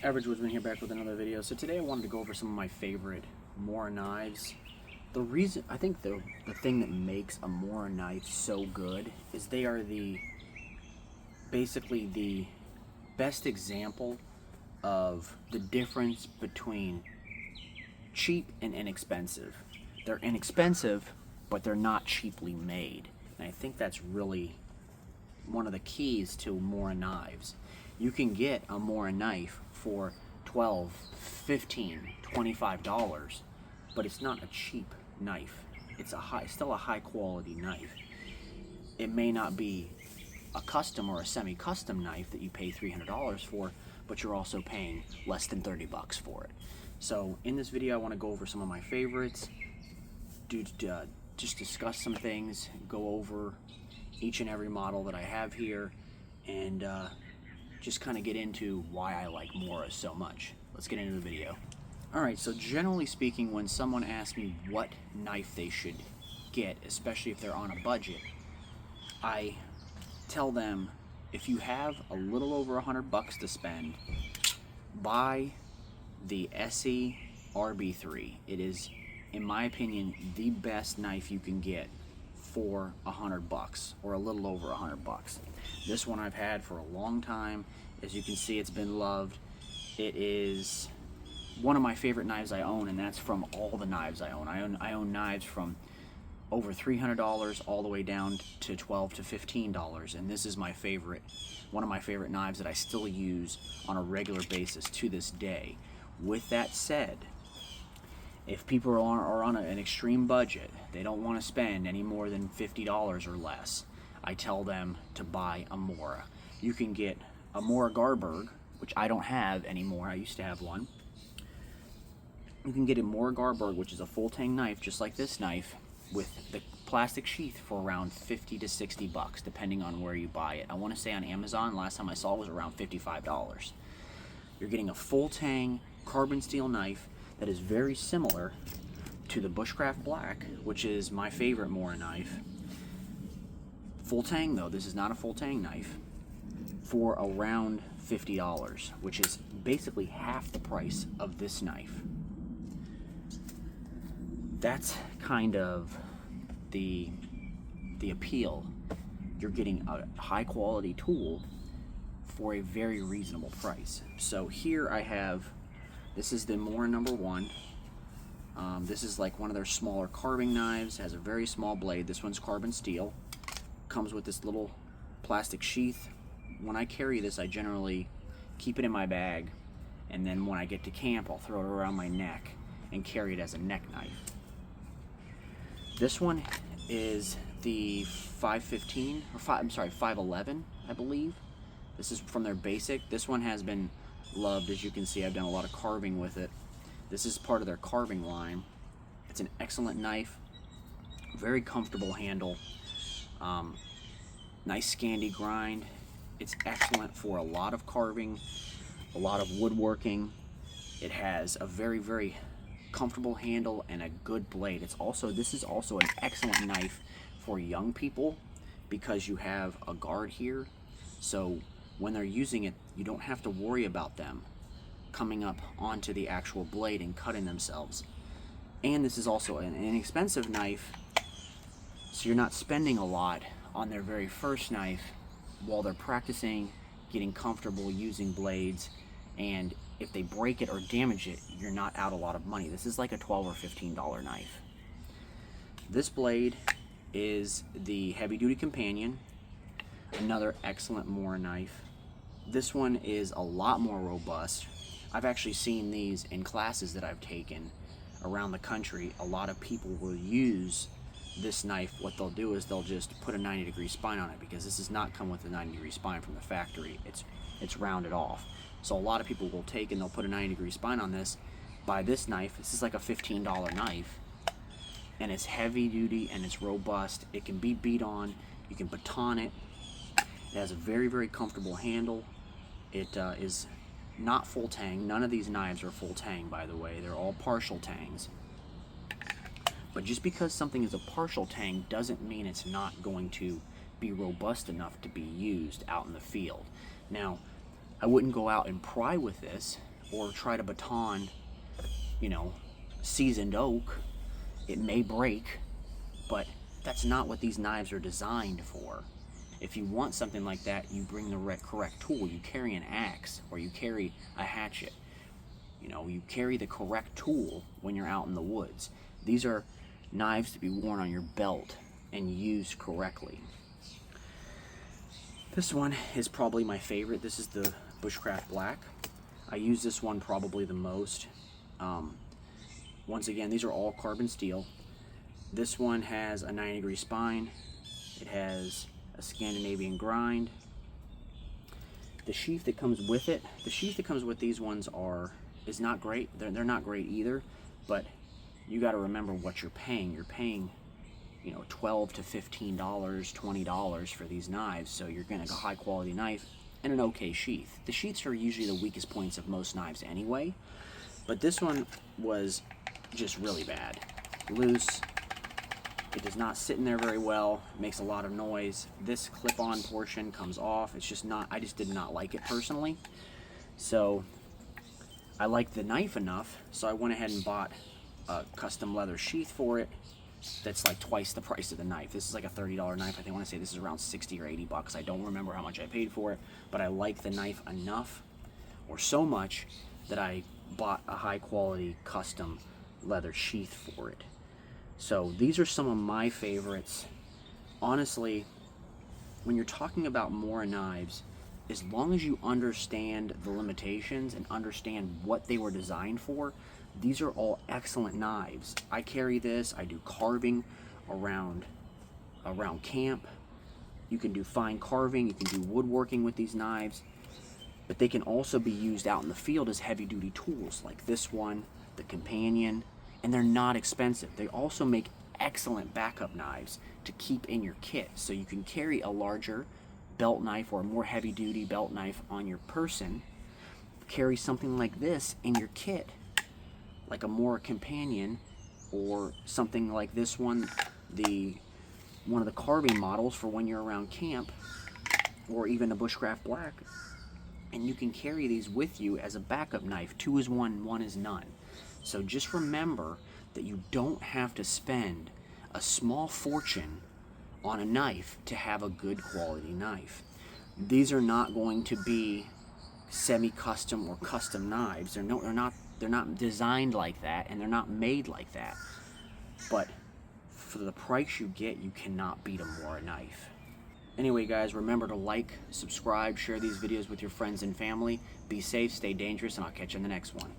Average Woodsman here, back with another video. So today I wanted to go over some of my favorite Mora knives. The reason, I think the thing that makes a Mora knife so good is they are basically the best example of the difference between cheap and inexpensive. They're inexpensive, but they're not cheaply made. And I think that's really one of the keys to Mora knives. You can get a Mora knife for $12, $15, $25, but it's not a cheap knife. It's still a high quality knife. It may not be a custom or a semi-custom knife that you pay $300 for, but you're also paying less than 30 bucks for it. So in this video I want to go over some of my favorites, just discuss some things, go over each and every model that I have here, and just kind of get into why I like Mora so much. Let's get into the video. Alright, so generally speaking, when someone asks me what knife they should get, especially if they're on a budget, I tell them, if you have a little over 100 bucks to spend, buy the SE RB3. It is, in my opinion, the best knife you can get for 100 bucks, or a little over 100 bucks. This one I've had for a long time. As you can see, it's been loved. It is one of my favorite knives I own, and that's from all the knives I own. I own knives from over $300 all the way down to $12 to $15, and this is my favorite, one of my favorite knives that I still use on a regular basis to this day. With that said, if people are on an extreme budget, they don't want to spend any more than $50 or less, I tell them to buy a Mora. You can get a Mora Garberg, which I don't have anymore. I used to have one. You can get a Mora Garberg, which is a full tang knife, just like this knife, with the plastic sheath for around 50 to 60 bucks, depending on where you buy it. I want to say on Amazon, last time I saw it was around $55. You're getting a full tang carbon steel knife that is very similar to the Bushcraft Black, which is my favorite Mora knife. Full tang though, this is not a full tang knife, for around $50, which is basically half the price of this knife. That's kind of the appeal. You're getting a high quality tool for a very reasonable price. So here I have, this is the Mora #1. This is like one of their smaller carving knives, has a very small blade. This one's carbon steel. Comes with this little plastic sheath. When I carry this, I generally keep it in my bag, and then when I get to camp, I'll throw it around my neck and carry it as a neck knife. This one is the 515, or 511, I believe. This is from their basic. This one has been loved. As you can see, I've done a lot of carving with it. This is part of their carving line. It's an excellent knife, very comfortable handle, nice Scandi grind. It's excellent for a lot of carving, a lot of woodworking. It has a very, very comfortable handle and a good blade. This is also an excellent knife for young people because you have a guard here, so when they're using it, you don't have to worry about them coming up onto the actual blade and cutting themselves. And this is also an inexpensive knife, so you're not spending a lot on their very first knife while they're practicing, getting comfortable using blades, and if they break it or damage it, you're not out a lot of money. This is like a $12 or $15 knife. This blade is the heavy duty companion, another excellent Mora knife. This one is a lot more robust. I've actually seen these in classes that I've taken around the country. A lot of people will use this knife. What they'll do is they'll just put a 90-degree spine on it, because this does not come with a 90-degree spine from the factory. It's rounded off. So a lot of people will take and they'll put a 90-degree spine on this, buy this knife. This is like a $15 knife, and it's heavy duty and it's robust. It can be beat on, you can baton it. It has a very, very comfortable handle. It is not full tang. None of these knives are full tang, by the way. They're all partial tangs. But just because something is a partial tang doesn't mean it's not going to be robust enough to be used out in the field. Now, I wouldn't go out and pry with this. or try to baton, you know, seasoned oak, it may break, but that's not what these knives are designed for. If you want something like that, you bring the correct tool. You carry an axe or you carry a hatchet. You know, you carry the correct tool when you're out in the woods. These are knives to be worn on your belt and used correctly. This one is probably my favorite. This is the Bushcraft Black. I use this one probably the most. Once again, these are all carbon steel. This one has a 90-degree spine. It has a Scandinavian grind. The sheath that comes with it, the sheath that comes with these ones is not great. They're not great either, but you got to remember what you're paying. You're paying, you know, $12 to $15, $20 for these knives, so you're getting a high quality knife and an okay sheath. The sheaths are usually the weakest points of most knives anyway, but this one was just really bad. Loose. It does not sit in there very well. It makes a lot of noise. This clip-on portion comes off. It's just not, I just did not like it personally. So I liked the knife enough, so I went ahead and bought a custom leather sheath for it that's like twice the price of the knife. This is like a $30 knife. I want to say this is around 60 or 80 bucks. I don't remember how much I paid for it, but I like the knife enough, or so much, that I bought a high quality custom leather sheath for it. So these are some of my favorites. Honestly, when you're talking about Mora knives, as long as you understand the limitations and understand what they were designed for, these are all excellent knives. I carry this. I do carving around camp. You can do fine carving. You can do woodworking with these knives. But they can also be used out in the field as heavy-duty tools, like this one, the Companion, and they're not expensive. They also make excellent backup knives to keep in your kit, so you can carry a larger belt knife or a more heavy-duty belt knife on your person. Carry something like this in your kit, like a Mora Companion, or something like this one, one of the carving models for when you're around camp, or even a Bushcraft Black, and you can carry these with you as a backup knife. 2 is 1, 1 is none. So just remember that you don't have to spend a small fortune on a knife to have a good quality knife. These are not going to be semi-custom or custom knives. They're not designed like that, and they're not made like that. But for the price you get, you cannot beat a Mora knife. Anyway, guys, remember to like, subscribe, share these videos with your friends and family. Be safe, stay dangerous, and I'll catch you in the next one.